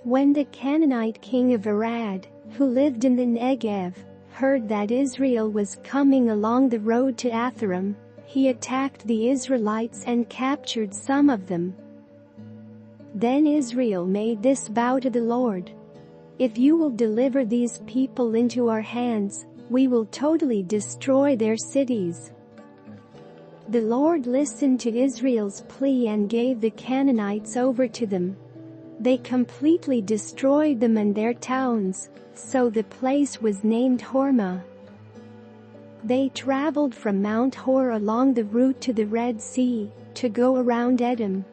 When the Canaanite king of Arad, who lived in the Negev, heard that Israel was coming along the road to Atharim, he attacked the Israelites and captured some of them. Then Israel made this vow to the Lord: "If you will deliver these people into our hands, we will totally destroy their cities." The Lord listened to Israel's plea and gave the Canaanites over to them. They completely destroyed them and their towns, so the place was named Hormah. They traveled from Mount Hor along the route to the Red Sea, to go around Edom.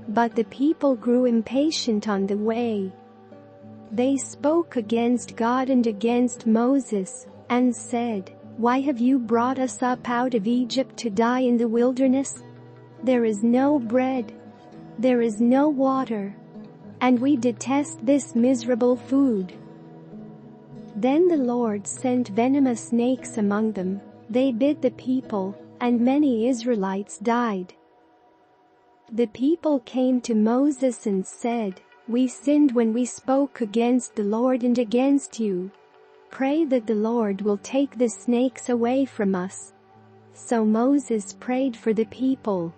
But the people grew impatient on the way. They spoke against God and against Moses, and said, "Why have you brought us up out of Egypt to die in the wilderness? There is no bread. There is no water. And we detest this miserable food." Then the Lord sent venomous snakes among them. They bit the people, and many Israelites died. The people came to Moses and said, "We sinned when we spoke against the Lord and against you. Pray that the Lord will take the snakes away from us." So Moses prayed for the people.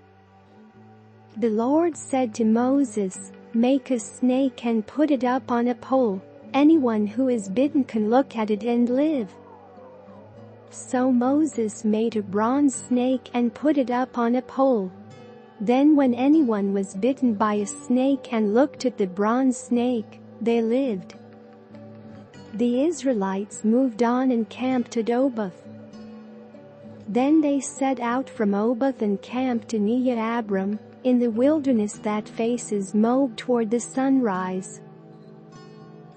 The Lord said to Moses, "Make a snake and put it up on a pole. Anyone who is bitten can look at it and live." So Moses made a bronze snake and put it up on a pole. Then when anyone was bitten by a snake and looked at the bronze snake, they lived. The Israelites moved on and camped at Oboth. Then they set out from Oboth and camped in Iye Abarim, in the wilderness that faces Moab toward the sunrise.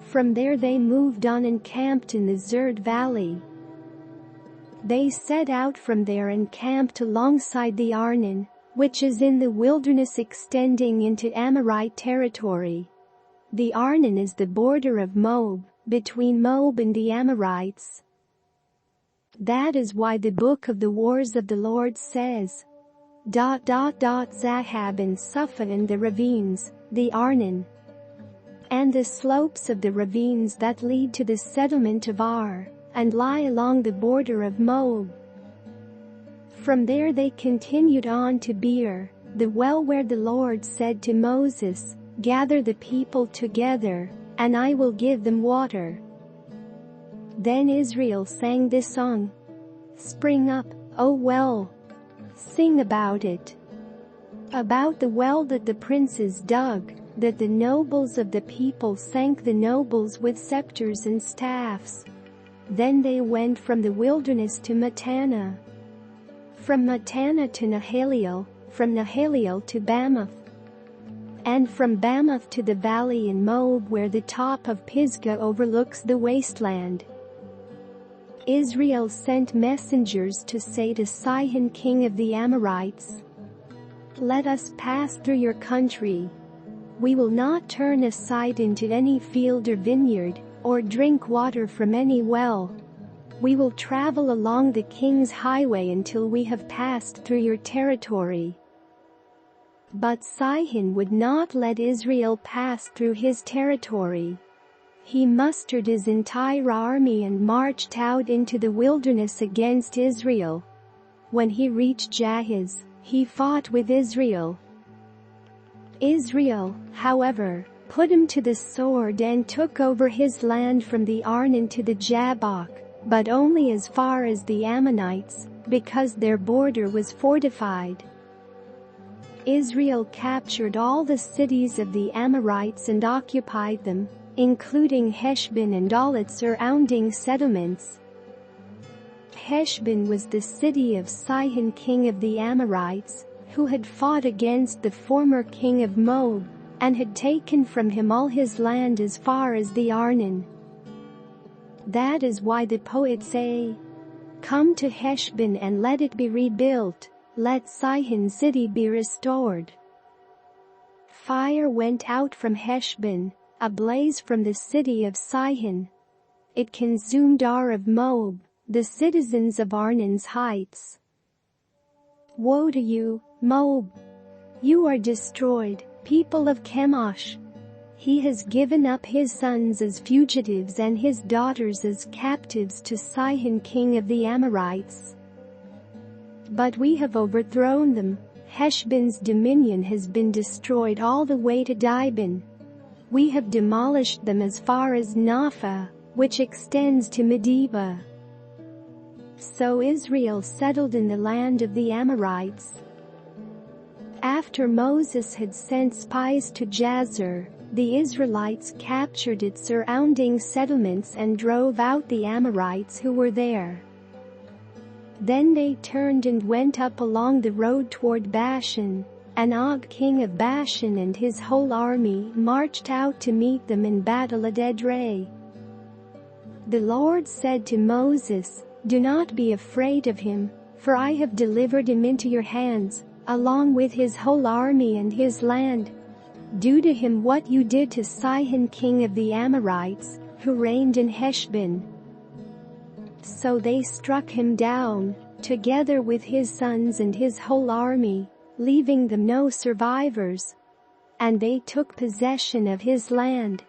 From there they moved on and camped in the Zered Valley. They set out from there and camped alongside the Arnon, which is in the wilderness extending into Amorite territory. The Arnon is the border of Moab, between Moab and the Amorites. That is why the book of the wars of the Lord says, Zahab and Suphah and the ravines, the Arnon, and the slopes of the ravines that lead to the settlement of Ar, and lie along the border of Moab. From there they continued on to Beer, the well where the Lord said to Moses, "Gather the people together, and I will give them water." Then Israel sang this song: "Spring up, O well! Sing about it. About the well that the princes dug, that the nobles of the people sank the nobles with scepters and staffs." Then they went from the wilderness to Mattanah, from Mattanah to Nahaliel, from Nahaliel to Bamoth, and from Bamoth to the valley in Moab where the top of Pisgah overlooks the wasteland. Israel sent messengers to say to Sihon king of the Amorites, "Let us pass through your country. We will not turn aside into any field or vineyard, or drink water from any well. We will travel along the king's highway until we have passed through your territory." But Sihon would not let Israel pass through his territory. He mustered his entire army and marched out into the wilderness against Israel. When he reached Jahaz, he fought with Israel. Israel, however, put him to the sword and took over his land from the Arnon to the Jabbok, but only as far as the Ammonites, because their border was fortified. Israel captured all the cities of the Amorites and occupied them, including Heshbon and all its surrounding settlements. Heshbon was the city of Sihon king of the Amorites, who had fought against the former king of Moab, and had taken from him all his land as far as the Arnon. That is why the poets say, "Come to Heshbon and let it be rebuilt, let Sihon's city be restored." Fire went out from Heshbon, a blaze from the city of Sihon. It consumed Ar of Moab, the citizens of Arnon's heights. Woe to you, Moab! You are destroyed, people of Chemosh! He has given up his sons as fugitives and his daughters as captives to Sihon king of the Amorites. But we have overthrown them. Heshbon's dominion has been destroyed all the way to Dibon. We have demolished them as far as Naphah, which extends to Medeba. So Israel settled in the land of the Amorites. After Moses had sent spies to Jazer, the Israelites captured its surrounding settlements and drove out the Amorites who were there. Then they turned and went up along the road toward Bashan, and Og king of Bashan and his whole army marched out to meet them in battle at Edrei. The Lord said to Moses, "Do not be afraid of him, for I have delivered him into your hands, along with his whole army and his land. Do to him what you did to Sihon king of the Amorites, who reigned in Heshbon." So they struck him down, together with his sons and his whole army, leaving them no survivors. And they took possession of his land.